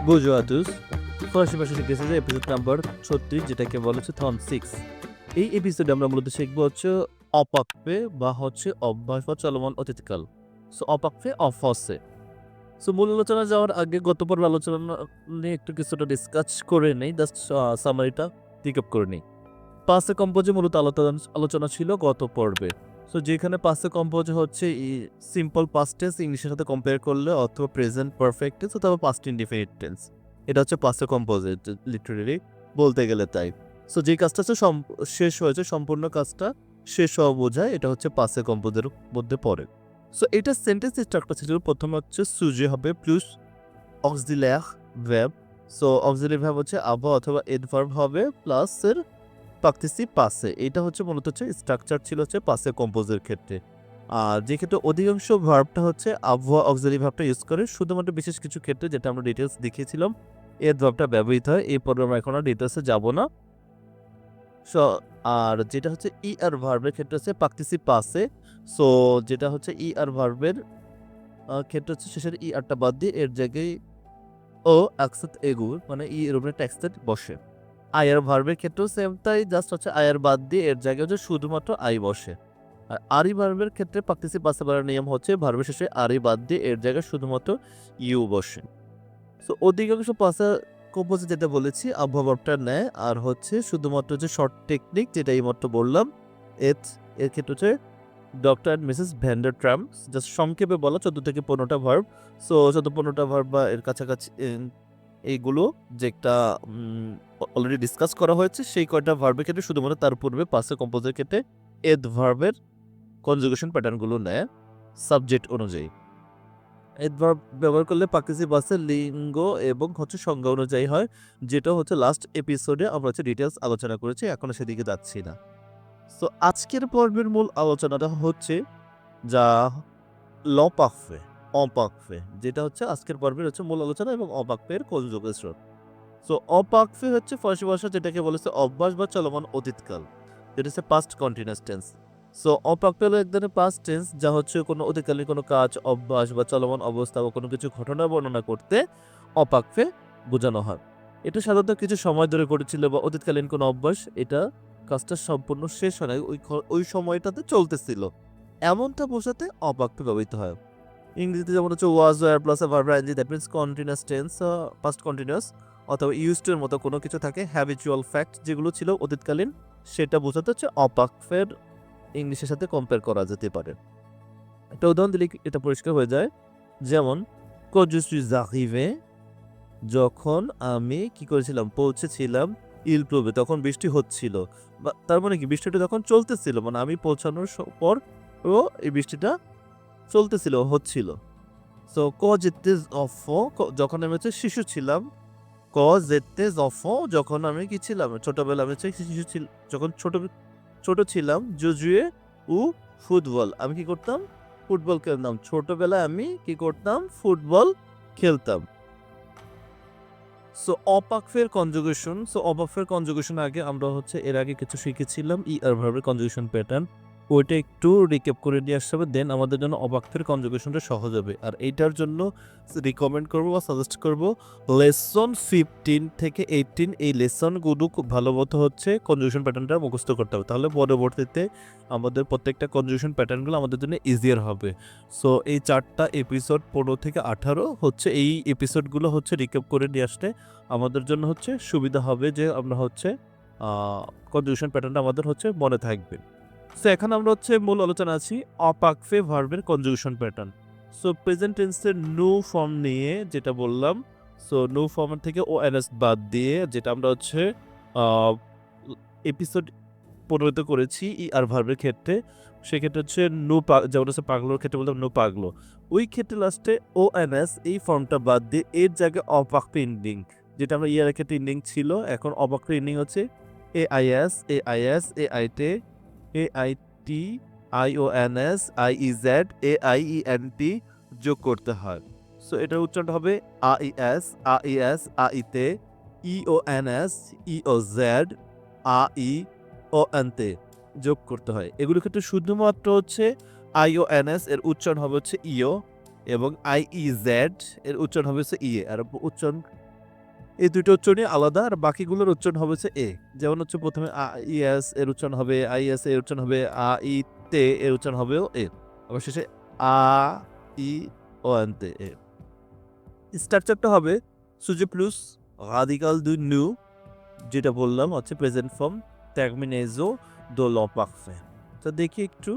Bonjour à tous. ফরাসি ভাষা শিখতেছি এপিসোড নাম্বার 36 যেটাকে বলা হচ্ছে থন 6। এই এপিসোডে আমরা মূলত শিখবো হচ্ছে অপাকফে বা হচ্ছে অভ্যাস বা চলমান অতীতকাল। সো অপাকফে অফসে। সো মূল আলোচনা যাওয়ার আগে গত পর্বে আলোচনা নিয়ে একটু কিছুটা ডিসকাস করে নেই, জাস্ট সামারিটা রিক্যাপ করে নেই। পাসে কম্পোজে মূলত আলোচনা ছিল গত পর্বে। সো যেখানে পাসে কম্পোজে হচ্ছে সিম্পল পাস্ট টেন্স ইংলিশের সাথে কম্পেয়ার করলে অথবা প্রেজেন্ট পারফেক্ট টেন্স অথবা পাস্ট ইনডিফিনিট টেন্স, এটা হচ্ছে পাসে কম্পোজে লিটারেলি বলতে গেলে তাই। সো যে কাজটা হচ্ছে শেষ হয়েছে, সম্পূর্ণ কাজটা শেষ হওয়া বোঝায়, এটা হচ্ছে পাসে কম্পোজের মধ্যে পড়ে। সো এটা সেন্টেন্স স্ট্রাকচার ছিল, প্রথমে হচ্ছে সুজে হবে প্লুস অক্সিলার ভ্যাব। সো অক্সিলারি ভ্যাব হচ্ছে আভা অথবা এডভার্ব হবে প্লাস এর পাকতেছি পাসে। এটা হচ্ছে মূলত হচ্ছে স্ট্রাকচার ছিল হচ্ছে পাসে কম্পোজের ক্ষেত্রে। আর যে ক্ষেত্রে অধিকাংশ ভার্বটা হচ্ছে আবহাওয়া অক্সিলারি ভার্বটা ইউজ করে, শুধুমাত্র বিশেষ কিছু ক্ষেত্রে যেটা আমরা ডিটেলস দেখিয়েছিলাম এর ভার্বটা ব্যবহৃত হয়। এই পর্বে আমরা এখন আর ডিটেলসে যাব না। আর যেটা হচ্ছে ই আর ভার্বের ক্ষেত্রে হচ্ছে পাকতেছি পাসে। সো যেটা হচ্ছে ই আর ভার্বের ক্ষেত্রে হচ্ছে শেষের ই আরটা বাদ দিয়ে এর জায়গায় ও অ্যাকসেপ্ট এগুর মানে ই এর উপরে ট্যাক্সেট বসে। আয়ার ভার্বের ক্ষেত্রেও সেম তাই, জাস্ট হচ্ছে আয়ার বাদ দিয়ে এর জায়গায় হচ্ছে শুধুমাত্র আই বসে। আর আরি ভার্বের ক্ষেত্রে পার্টিসিপ পাসে বলার নিয়ম হচ্ছে ভার্বের শেষে আরি বাদ দিয়ে এর জায়গায় শুধুমাত্র ইউ বসে। সো অধিকাংশ পাসা কম্পোজে যেটা বলেছি আবহাওয়া ভার্বটা নেয়, আর হচ্ছে শুধুমাত্র যে শর্ট টেকনিক যেটা এইমাত্র বললাম এর ক্ষেত্রে হচ্ছে doctor and Mrs van der Trump, just সংক্ষেপে বলা 14 থেকে 15টা ভার্ব। সো 14-15টা ভার্ব বা এর কাছাকাছি এইগুলো যেটা অলরেডি ডিসকাস করা হয়েছে, সেই কয়টা ভার্বের ক্ষেত্রে শুধুমাত্র তার পূর্বে পাসে কম্পোজের ক্ষেত্রে এদ ভার্বের কনজুগেশন প্যাটার্নগুলো নেয় সাবজেক্ট অনুযায়ী। এদ ভার্ব ব্যবহার করলে পাকিস্তানি বাসের লিঙ্গ এবং হচ্ছে সংজ্ঞা অনুযায়ী হয়, যেটা হচ্ছে লাস্ট এপিসোডে আমরা হচ্ছে ডিটেলস আলোচনা করেছি, এখন সেদিকে যাচ্ছি না। সো আজকের পর্বের মূল আলোচনাটা হচ্ছে যা লপাকফে অপাকফে, যেটা হচ্ছে আজকের পর্বের হচ্ছে মূল আলোচনা এবং অপাকফের কনজুগেশন। সো অপাকফে হচ্ছে ফরাসি ভাষা যেটাকে বলেছে অভ্যাস বা চলমান অতীতকাল, যেটা হচ্ছে পাস্ট কন্টিনিউয়াস টেন্স। সো অপাকফে হলো এক ধরনের পাস্ট টেন্স যা হচ্ছে কোনো অতীতকালীন কোনো কাজ, অভ্যাস বা চলমান অবস্থা বা কোনো কিছু ঘটনা বর্ণনা করতে অপাকফে বোঝানো হয়। এটা সাধারণত কিছু সময় ধরে ঘটেছিল বা অতীতকালীন কোনো অভ্যাস, এটা কাজটা সম্পূর্ণ শেষ হয় নাই, ওই সময়টাতে চলতেছিল, এমনটা বোঝাতে অপাকফে ব্যবহৃত হয়। ইংরেজিতে যেমন হচ্ছে was were plus a verb ING, that means continuous tense, past continuous, অথবা ইউজড এর মতো কোনো কিছু থাকে হ্যাবিচুয়াল ফ্যাক্ট যেগুলো ছিল অতীতকালীন, সেটা বোঝাতে হচ্ছে অপাকফের ইংলিশের সাথে কম্পেয়ার করা যেতে পারে। একটা উদাহরণ দিলে এটা পরিষ্কার হয়ে যায়, যেমন quand je suis arrivé, যখন আমি কি করেছিলাম পৌঁছেছিলাম, ইল প্লুবে তখন বৃষ্টি হচ্ছিল, বা তার মানে কি বৃষ্টিটা তখন চলতেছিল, মানে আমি পৌঁছানোর পর ও এই বৃষ্টিটা চলতেছিল হচ্ছিল। সো ক যেতে যখন আমি হচ্ছে শিশু ছিলাম, ক যেতে যখন আমি কি ছিলাম ছোটবেলা, আমি হচ্ছে শিশু যখন ছোট ছিলাম, জুজুয়ে উ ফুটবল, আমি কি করতাম ফুটবল খেলতাম, ছোটবেলায় আমি কি করতাম ফুটবল খেলতাম। সো অপাকফের কনজুগেশন, অপাকফের কনজুগেশন আগে আমরা হচ্ছে এর আগে কিছু শিখেছিলাম ই আর ভার্বের কনজুগেশন প্যাটার্ন, ওইটা একটু রিক্যাপ করে নিয়ে আসতে হবে, দেন আমাদের জন্য অপাকফের কনজুগেশনটা সহজ হবে। আর এইটার জন্য রিকমেন্ড করবো বা সাজেস্ট করবো লেসন 15 থেকে 18, এই লেসনগুলো খুব ভালো মতো হচ্ছে কনজুগেশন প্যাটার্নটা মুখস্থ করতে হবে, তাহলে পরবর্তীতে আমাদের প্রত্যেকটা কনজুগেশন প্যাটার্নগুলো আমাদের জন্য ইজিয়ার হবে। সো এই 4টা এপিসোড 15 থেকে 18 হচ্ছে এই এপিসোডগুলো হচ্ছে রিক্যাপ করে নিয়ে আসতে আমাদের জন্য হচ্ছে সুবিধা হবে, যে আমরা হচ্ছে কনজুগেশন প্যাটার্নটা আমাদের হচ্ছে মনে থাকবে। সো এখন আমরা হচ্ছে মূল আলোচনা আছি অপাকফে ভার্বের কনজুগেশন প্যাটার্ন। সো প্রেজেন্ট টেন্সের নো ফর্ম নিয়ে যেটা বললাম, সো নো ফর্মের থেকে ও এনএস বাদ দিয়ে যেটা আমরা হচ্ছে এপিসোড 15 করেছি ই আর ভার্বের ক্ষেত্রে, সেক্ষেত্রে হচ্ছে যেমন হচ্ছে পাগলোর ক্ষেত্রে বলতাম নো পাগলো, ওই ক্ষেত্রে লাস্টে ও এনএস এই ফর্মটা বাদ দিয়ে এর জায়গায় অপাকফে ইন্ডিং, যেটা আমরা ইয়ার ক্ষেত্রে ইন্ডিং ছিল, এখন অপাকফে ইন্ডিং হচ্ছে AIT IONS IEZ যোগ করতে হয়। সো এটার উচ্চারণ হবে AIS EONS EOZ AIONT যোগ করতে হয়। এগুলোর ক্ষেত্রে শুধুমাত্র হচ্ছে IONS এর উচ্চারণ হবে হচ্ছে ইও, এবং IEZ এর উচ্চারণ হবে হচ্ছে ইয়ে, আর উচ্চারণ এই দুটো উচ্চারণই আলাদা আর বাকিগুলোর উচ্চারণ হবে হচ্ছে এ। যেমন হচ্ছে প্রথমে ইএস এর উচ্চারণ হবে, আইএস এর উচ্চারণ হবে ই তে এর উচ্চারণ হবেও এ। আবার শেষে আ ই ও এন তে এ। স্ট্রাকচারটা হবে সুজে প্লুস রাদিকাল দু নু, যেটা বললাম হচ্ছে present form terminaison de l'imparfait। তো দেখি একটু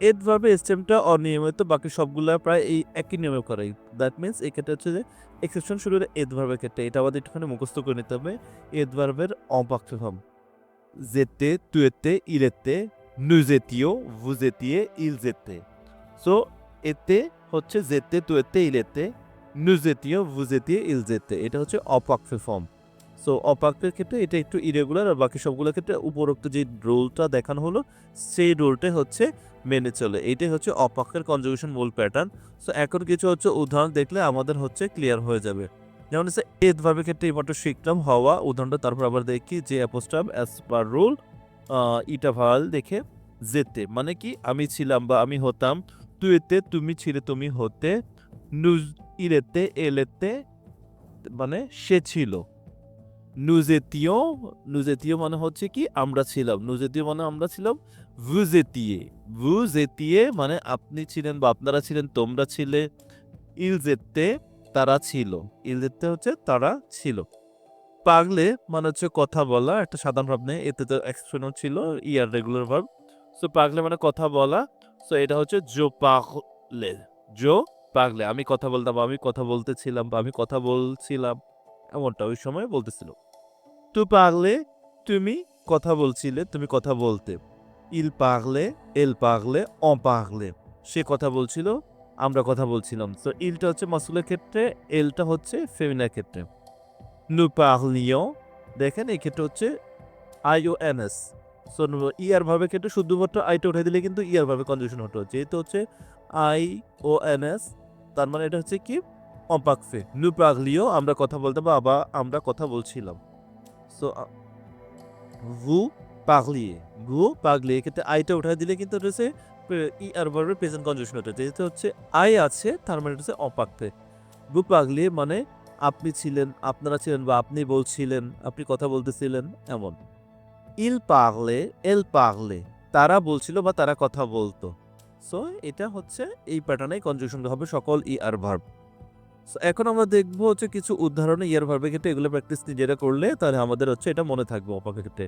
এড ভার্বের স্টেমটা অনিয়মিত, বাকি সবগুলা প্রায় এই একই নিয়মে করাই। দ্যাট মিনস এই ক্ষেত্রে হচ্ছে যে এক্সেপশন শুরু হলে এড ভার্বের ক্ষেত্রে এটা আমাদের একটুখানি মুখস্থ করে নিতে হবে। এড ভার্বের অপাক্ষ ফর্ম যেতে, tu étais, il était, nous étions, vous étiez, ils étaient। So এতে হচ্ছে যেতে, tu étais, il était, nous étions, vous étiez, ils étaient। এটা হচ্ছে অপাক্ষ ফর্ম। সো অপাক্যের ক্ষেত্রে এটা একটু ইরেগুলার, আর বাকি সবগুলোর ক্ষেত্রে উপরোক্ত যে রোলটা দেখানো হলো সেই রোলটাই হচ্ছে মেনে চলে। এইটাই হচ্ছে অপাক্যের কনজুগেশন মূল প্যাটার্ন। সো এখন কিছু হচ্ছে উদাহরণ দেখলে আমাদের হচ্ছে ক্লিয়ার হয়ে যাবে। যেমন হচ্ছে এদ ভার্বের ক্ষেত্রে এইমাত্র শিখলাম হওয়া উদাহরণটা, তারপর আবার দেখি যে অ্যাপোস্ট্রফ অ্যাজ পার রুল ইটা ভাল দেখে যেতে মানে কি আমি ছিলাম বা আমি হতাম, তুই এতে তুমি ছিলে তুমি হতে, নুজ ইরেতে এলেতে মানে সে ছিল, নুজেতিও মানে হচ্ছে কি আমরা ছিলাম, নুজেতিও মানে আমরা ছিলাম, ভুজেতিয়ে মানে আপনি ছিলেন বা আপনারা ছিলেন, তোমরা ছিলে, ইলজেতে তারা ছিল, ইলজেতে হচ্ছে তারা ছিল। পাগলে মানে হচ্ছে কথা বলা, একটা সাধারণ ভাব নেই, এতে তো এক্সপ্রেশনও ছিল ইয়ার রেগুলার ভার্ব। সো পাগলে মানে কথা বলা। সো এটা হচ্ছে জো পাগলে আমি কথা বলতাম বা আমি কথা বলতেছিলাম বা আমি কথা বলছিলাম, এমনটা ওই সময় বলতেছিল। তু পাগলে তুমি কথা বলছিলে, তুমি কথা বলতে। ইল পাগলে এল পাগলে অন পাগলে সে কথা বলছিল, আমরা কথা বলছিলাম। সো ইলটা হচ্ছে মাসকুলের ক্ষেত্রে, এলটা হচ্ছে ফেমিনার ক্ষেত্রে। নু পাগলিয়ন দেখেন এই ক্ষেত্রে হচ্ছে আইওএনএস। সো ইয়ার ভার্বের ক্ষেত্রে শুধুমাত্র আইটা উঠে দিলে কিন্তু ইয়ার ভার্বে কনজুগেশন হতো, যেহেতু হচ্ছে আইওএনএস তার মানে এটা হচ্ছে কি অম্পাকফে। নু পাগলিও আমরা কথা বলতে বা আমরা কথা বলছিলাম। সো ভু পাগলিয়ে, ভু পাগলিয়ে এক্ষেত্রে আইটা উঠাই দিলে কিন্তু এটা হচ্ছে ইয়ার ভার্বের প্রেজেন্ট কনজুগেশন হতো, যেহেতু হচ্ছে আই আছে তার মানে এটা হচ্ছে অম্পাকফে। ভু পাগলিয়ে মানে আপনি ছিলেন, আপনারা ছিলেন বা আপনি বলছিলেন, আপনি কথা বলতেছিলেন এমন। ইল পাগলে এল পাগলে তারা বলছিল বা তারা কথা বলতো। সো এটা হচ্ছে এই প্যাটার্নে কনজুগেশন হবে সকল ইয়ার ভার্ব। এখন আমরা দেখবো হচ্ছে কিছু উদাহরণে ইয়ার ভার্বের ক্ষেত্রে এগুলো প্র্যাকটিস নিজেরা করলে তাহলে আমাদের হচ্ছে এটা মনে থাকবে অপাকের ক্ষেত্রে।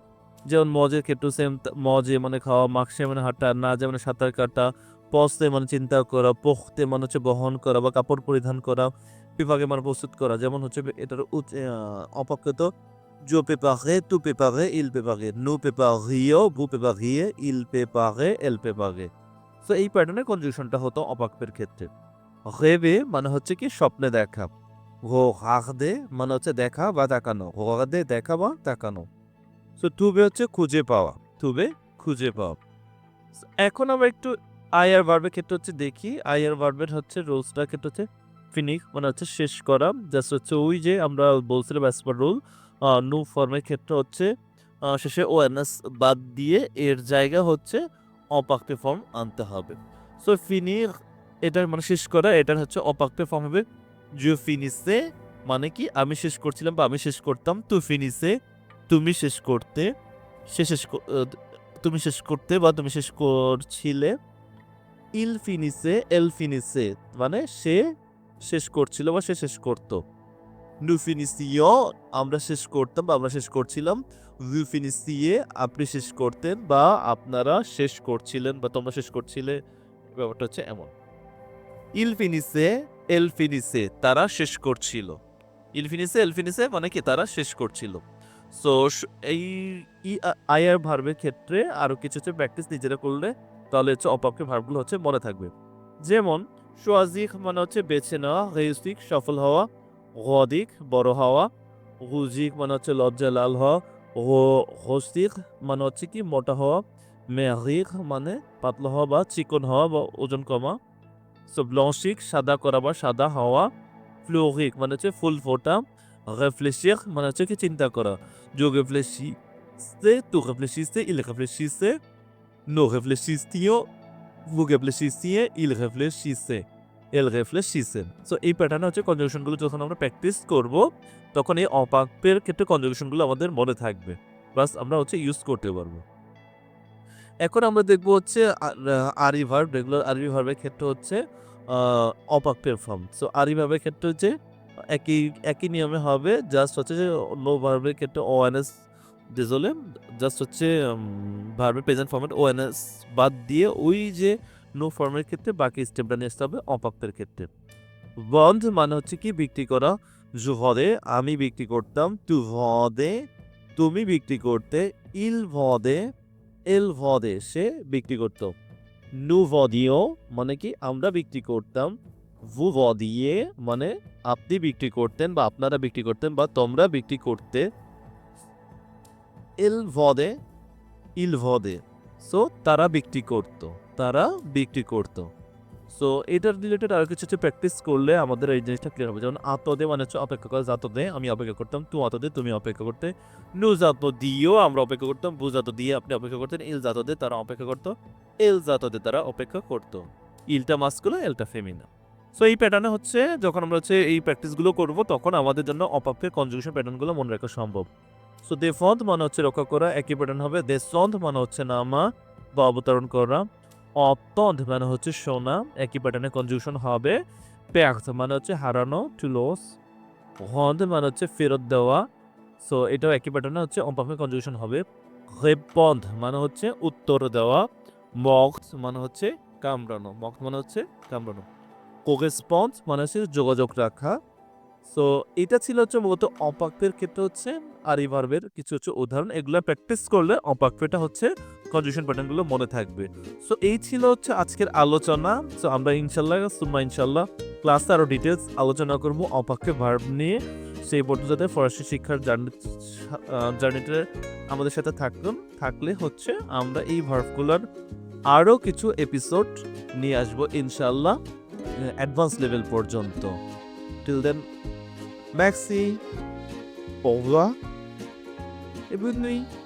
যেমন মজের ক্ষেত্রে সেম, মজে মানে খাওয়া, মাকসে মানে হাঁটা, না যে মানে সাঁতার কাটা, পসতে মানে চিন্তা করা, পোখতে মানে হচ্ছে বহন করা বা কাপড় পরিধান করা, বিভাগে মানে প্রস্তুত করা। যেমন হচ্ছে এটার অপাকে তো জো পেপারে, তু পেপারে, ইল পেপারে, নু পেপারিও, ভু পেপারিয়ে, ইল পেপারে, এল পেপারে। সো এই প্যাটার্নের কনজুগেশনটা হতো অপাকের ক্ষেত্রে। রেবে মানে হচ্ছে কি স্বপ্নে দেখা, রাগদে মানে হচ্ছে দেখা বা তাকানো, রাগদে দেখা বা তাকানো। সো তুবে হচ্ছে খুঁজে পাওয়া, তুবে খুঁজে পাওয়া। এখন আমরা একটু আয়ার ভার্বের ক্ষেত্রে হচ্ছে দেখি, আয়ার ভার্বের হচ্ছে রুলসটার ক্ষেত্রে হচ্ছে ফিনিশ মানে হচ্ছে শেষ করা, জাস্ট হচ্ছে ওই যে আমরা বলছিলাম অ্যাজ পার রুল নু ফর্মের ক্ষেত্রে হচ্ছে শেষে ওএনএস বাদ দিয়ে এর জায়গা হচ্ছে অপাক্তে ফর্ম আনতে হবে। সো ফিনির এটার মানে শেষ করা, এটার হচ্ছে অপাক্তে ফর্ম হবে জু ফিনিসে মানে কি আমি শেষ করছিলাম বা আমি শেষ করতাম, তু ফিনিসে তুমি শেষ করতে, সে শেষ তুমি শেষ করতে বা তুমি শেষ করছিলে। ইল ফিনিসে এল ফিনিসে মানে সে শেষ করছিল বা সে শেষ করতো। নু ফিনিসিও আমরা শেষ করতাম বা আমরা শেষ করছিলাম। ভু ফিনিসিয়ে আপনি শেষ করতেন বা আপনারা শেষ করছিলেন বা তোমরা শেষ করছিলে, ব্যাপারটা হচ্ছে এমন। ইল ফিনিসে এল ফিনিসে তারা শেষ করছিল, ইল ফিনিসে এল ফিনিসে মানে কি তারা শেষ করছিল। সো এই আয়ার ভার্বের ক্ষেত্রে আরো কিছু হচ্ছে প্র্যাকটিস নিজেরা করলে তাহলে হচ্ছে অপাক্য ভার্বগুলো হচ্ছে মনে থাকবে। যেমন সোয়াজিক মানে হচ্ছে বেছে নেওয়া, রেউসিক সফল হওয়া, গদিক বড় হওয়া, হুজিক মানে হচ্ছে লজ্জা লাল হওয়া, হোস্তিক মানে হচ্ছে কি মোটা হওয়া, মেহরিক মানে পাতলা হওয়া বা চিকন হওয়া বা ওজন কমা। সো ব্লশিক সাদা করা বা সাদা হওয়া, ফ্লোরিক মানে হচ্ছে ফুল ফোটা, réfléchir মানে হচ্ছে কি চিন্তা করা। Je réfléchissais, tu réfléchissais, il réfléchissait, nous réfléchissions, vous réfléchissiez, il réfléchissait। এল রেফ্লেশিসেন। সো এই প্যাটার্নে হচ্ছে কনজুগেশনগুলো যখন আমরা প্র্যাকটিস করব তখন এই অপাক্যের ক্ষেত্রে কনজুগেশনগুলো আমাদের মনে থাকবে, প্লাস আমরা হচ্ছে ইউজ করতে পারবো। এখন আমরা দেখব হচ্ছে আরই ভার্ব, রেগুলার আরবি ভার্বের ক্ষেত্রে হচ্ছে অপাক্যের ফর্ম। সো আরবি ভার্বের ক্ষেত্রে হচ্ছে একই নিয়মে হবে, জাস্ট হচ্ছে যে নো ভার্বের ক্ষেত্রে ওএনএস ডিজলে জাস্ট হচ্ছে ভার্বের প্রেজেন্ট ফর্মেট ওএনএস বাদ দিয়ে ওই যে নো ফর্মের ক্ষেত্রে বাকি স্টেপটা নিয়ে আসতে হবে অপাক্যের ক্ষেত্রে। বন্ধ মানে হচ্ছে কি বিক্রি করা, জুহদে আমি বিক্রি করতাম, তু ভদে তুমি বিক্রি করতে, ইল ভদে এল ভদে সে বিক্রি করত, নু ভদিও মানে কি আমরা বিক্রি করতাম, ভু ভদিয়ে মানে আপনি বিক্রি করতেন বা আপনারা বিক্রি করতেন বা তোমরা বিক্রি করতে, এল ভদে ইল ভদে সো তারা বিক্রি করত, তারা বিক্রি করত। সো এটার রিলেটেড আর কিছু প্র্যাকটিস করলে আমাদের এই জিনিসটা ক্লিয়ার হবে। যেমন আতদে মানে হচ্ছে অপেক্ষা করা, জাতদে আমি অপেক্ষা করতাম, তু আতদে তুমি অপেক্ষা করতে, নু জাত দিয়েও আমরা অপেক্ষা করতাম, বু জাত দিয়ে আপনি অপেক্ষা করতেন, ইল জাতদে তারা অপেক্ষা করতো, এল জাতদে তারা অপেক্ষা করতো। ইলটা মাস্কুলা, এলটা ফেমিনা। সো এই প্যাটার্নে হচ্ছে যখন আমরা হচ্ছে এই প্র্যাকটিসগুলো করব তখন আমাদের জন্য অপাপ্যের কনজুগেশন প্যাটার্নগুলো মনে রাখা সম্ভব। সো দে ফন্দ মানে হচ্ছে রক্ষা করা, একই প্যাটার্ন হবে। দে সন্দ মানে হচ্ছে নামা বা অবতরণ করা। অত্যন্ত মানে হচ্ছে সোনা, একই প্যাটার্নে কনজুগেশন হবে। প্যাক্ট মানে হচ্ছে হারানো, টু লস। হন্দ মানে হচ্ছে ফেরত দেওয়া, সো এটাও একই প্যাটার্নে হচ্ছে অম্পাফে কনজুগেশন হবে। রেপন্দ মানে হচ্ছে উত্তর দেওয়া। মক্ত মানে হচ্ছে কামড়ানো, মক্ত মানে হচ্ছে কামড়ানো। কোরেসপন্ড মানে হচ্ছে যোগাযোগ রাখা। সো এটা ছিল হচ্ছে মূলত অপাক্যের ক্ষেত্রে হচ্ছে আরি ভার্বের কিছু হচ্ছে উদাহরণ, এগুলো প্র্যাকটিস করলে অপাক্যটা হচ্ছে কনজুগেশন প্যাটার্নগুলো মনে থাকবে। সো এই ছিল হচ্ছে আজকের আলোচনা। সো আমরা ইনশাল্লাহ ক্লাসে আরও ডিটেলস আলোচনা করব অপাক্যের ভার্ব নিয়ে। সেই পর্যন্ত ফরাসি শিক্ষার জার্নিতে আমাদের সাথে থাকলে হচ্ছে আমরা এই ভার্বগুলোর আরও কিছু এপিসোড নিয়ে আসবো ইনশাল্লাহ অ্যাডভান্স লেভেল পর্যন্ত। Till then, merci, au revoir et bonne nuit.